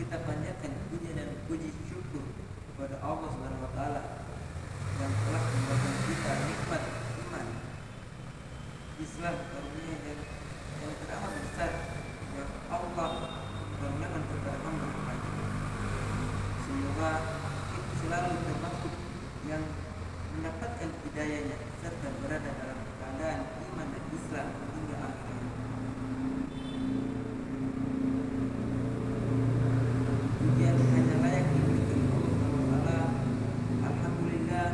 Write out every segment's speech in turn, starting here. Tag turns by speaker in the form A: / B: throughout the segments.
A: kita panjatkan puji dan puji syukur kepada Allah Subhanahu wa taala yang telah memberikan kita nikmat iman, Islam, karunia yang teramat besar yang Allah karuniakan kepada hamba-Nya. Semoga kita selalu termasuk yang mendapatkan hidayahnya serta berada dalam keadaan iman dan Islam hingga akhir hayat. Pujian hanya layak dimiliki Allah Subhanahu wa taala. Alhamdulillah,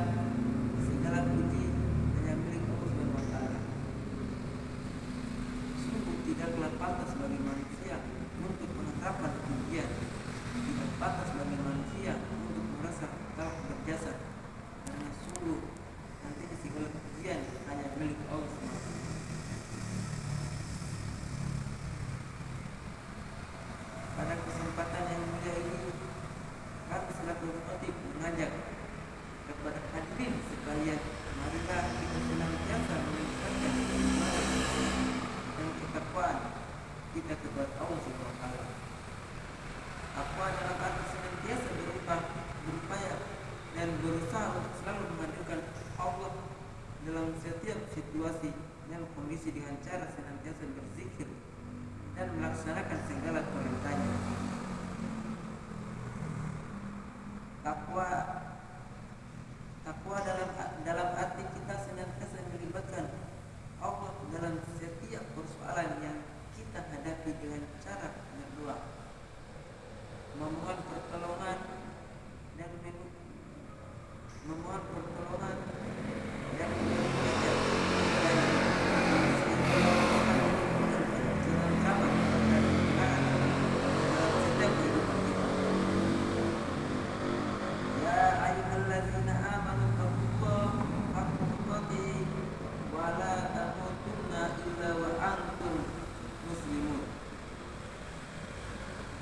A: segala puji hanya milik Allah Subhanahu wa taala. Sungguh tidaklah pantas bagi manusia untuk mengharapkan pujian, tidak pantas bagi manusia untuk merasa telah berjasa, karena sungguh nanti segala pujian hanya milik Allah Subhanahu wa taala. Pada kesempatan yang mulia ini, kami selaku khotib mengajak kepada hadirin sekalian, marilah kita senantiasa meningkatkan keimanan dan ketakwaan kita kepada Allah Subhanahu wa taala. Takwa dalam arti senantiasa berupaya dan berusaha untuk selalu menghadirkan Allah dalam setiap situasi dan kondisi dengan cara senantiasa berzikir dan melaksanakan segala perintahnya. Takwa dalam arti kita senantiasa melibatkan Allah dalam setiap persoalan yang kita hadapi dengan cara berdoa, memohon pertolongan dan memohon pertolongan dan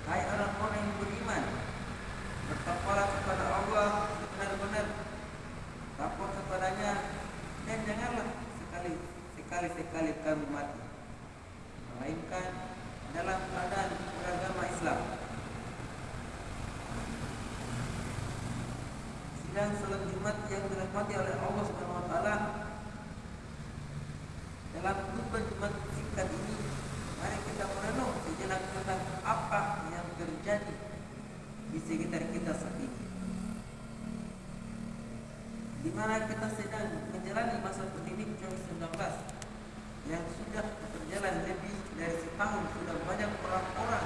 A: hai orang-orang yang beriman, bertakwalah kepada Allah benar-benar takwa kepadanya, dan janganlah sekali-sekali kamu mati melainkan dalam keadaan beragama Islam. Sidang salat Jumat yang dirahmati oleh Allah Subhanahu wa taala, dalam khutbah Jumat singkat ini, mari kita merenung sejenak tentang apa yang terjadi di sekitar kita saat ini, di mana kita sedang menjalani masa pandemi COVID-19 yang sudah berjalan lebih dari setahun. Sudah banyak orang-orang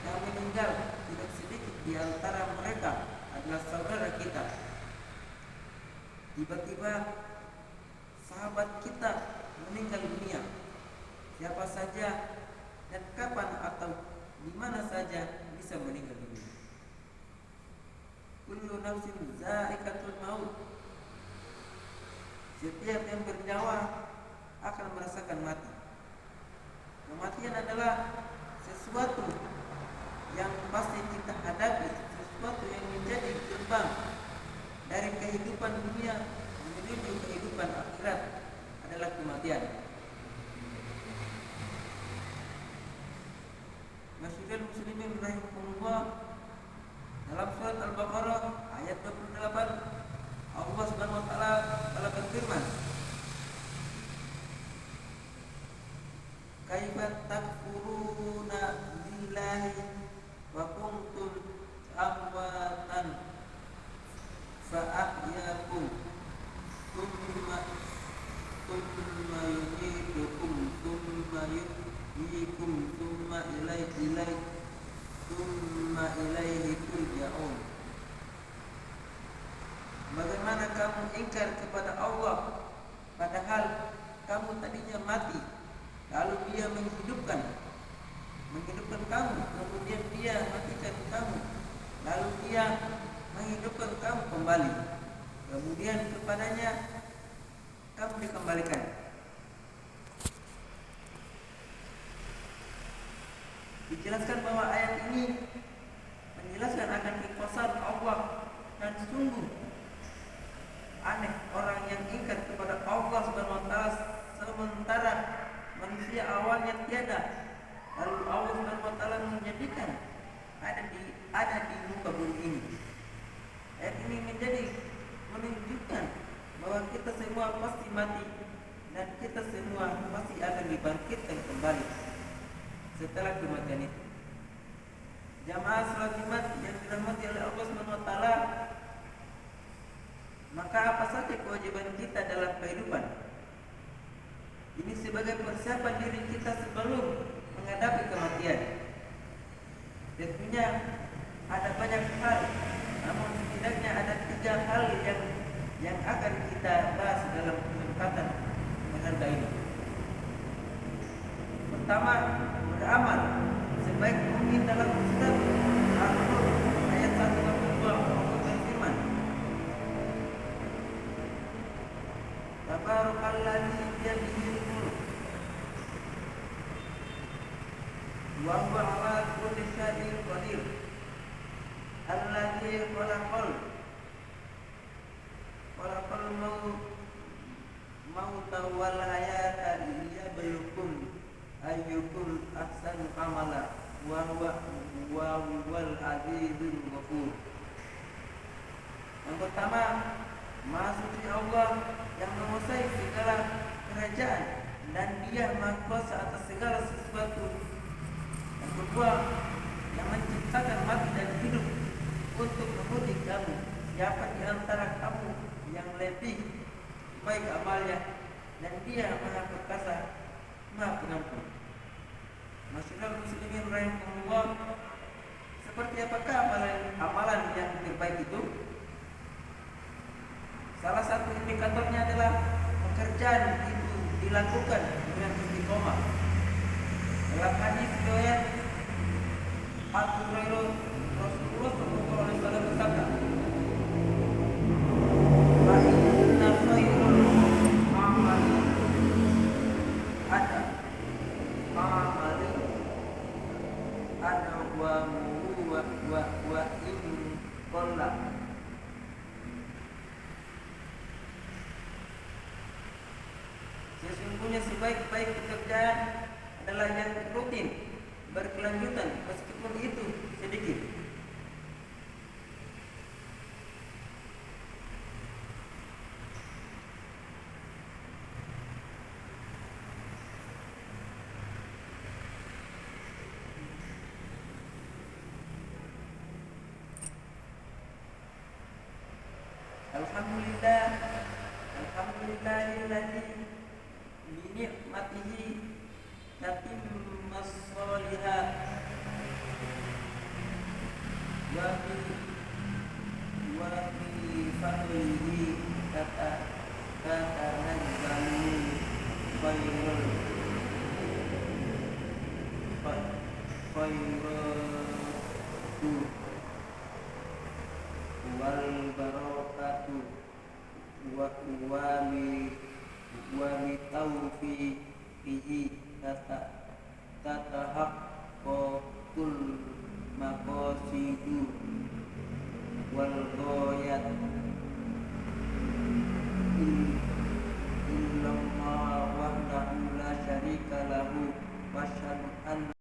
A: yang meninggal, tidak sedikit di antara mereka adalah saudara kita. Tiba-tiba sahabat kita meninggal dunia. Siapa saja dan kapan atau di mana saja bisa meninggal dunia. Kullu nafsin za'iqatul maut. Setiap yang bernyawa akan merasakan mati. Kematian adalah sesuatu yang pasti kita hadapi, sesuatu yang menjadi gerbang dari kehidupan dunia menuju kehidupan akhirat adalah kematian. Masyarakat muslimin rahimahullah, dalam surat Al-Baqarah ayat 28, Allah Subhanahu wa taala telah berfirman, kaifa takfuruna billahi wa kuntum amwatan fa ahyakum thumma yumiitukum thumma yuhyikum thumma ilaihi turja'un. Bagaimana kamu ingkar kepada Allah padahal kamu tadinya mati, lalu Dia menghidupkan kamu, kemudian Dia matikan kamu, lalu Dia menghidupkan kamu kembali, kemudian kepadanya kamu dikembalikan. Dijelaskan bahwa ayat ini menjelaskan akan kekuasaan Allah, dan sungguh aneh orang yang ingkar kepada Allah Subhanahu wa taala sementara manusia awalnya tiada, lalu Allah Subhanahu wa taala menjadikan ada di ada di muka bumi ini. Ayat ini menunjukkan bahwa kita semua pasti mati dan kita semua pasti akan dibangkitkan kembali setelah kematian itu. Jamaah salat Jumat yang dirahmati oleh Allah SWT, maka apa saja kewajiban kita dalam kehidupan ini sebagai persiapan diri kita sebelum menghadapi kematian. Tentunya ada banyak hal, namun setidaknya ada 3 hal yang akan kita bahas dalam kesempatan berharga ini. Pertama, beramal sebaik mungkin dalam surat Al-Nur ayat 1-2 Allah berfirman, Tabarakalladzi biyadihil mulk wa huwa 'ala kulli syai'in qadir. Alladzi khalaqal mauta wal hayata liyabluwakum ayyukum ahsanu amala wa huwal azizul ghafur. Yang pertama, Maha Suci Allah yang menguasai segala kerajaan dan Dia Maha Kuasa atas segala sesuatu. Yang kedua, yang menciptakan mati dan hidup untuk menguji kamu, siapa di antara kamu yang lebih baik amalnya, dan Dia Maha Perkasa, Maha Pengampun. Masyaallah muslimin rahimahullah, seperti apakah amalan yang terbaik itu? Salah satu indikatornya adalah pekerjaan itu dilakukan dengan istiqomah. Dalam hadis riwayat Abu Hurairah, Rasulullah SAW bersabda, "Fa inna khairul a'mali wa in qalla." Sesungguhnya sebaik-baik pekerjaan adalah yang rutin, berkelanjutan, meskipun itu sedikit. Alhamdulillahilladzi bi ni'matihi tatimmus shalihat wa bi fadlihi tatanazzalu khairatu wal barakatu wa mi taufiqihi tatahaqqaqul maqasidu wal ghayat illallah wahdahu la syarika lahu wa syahadu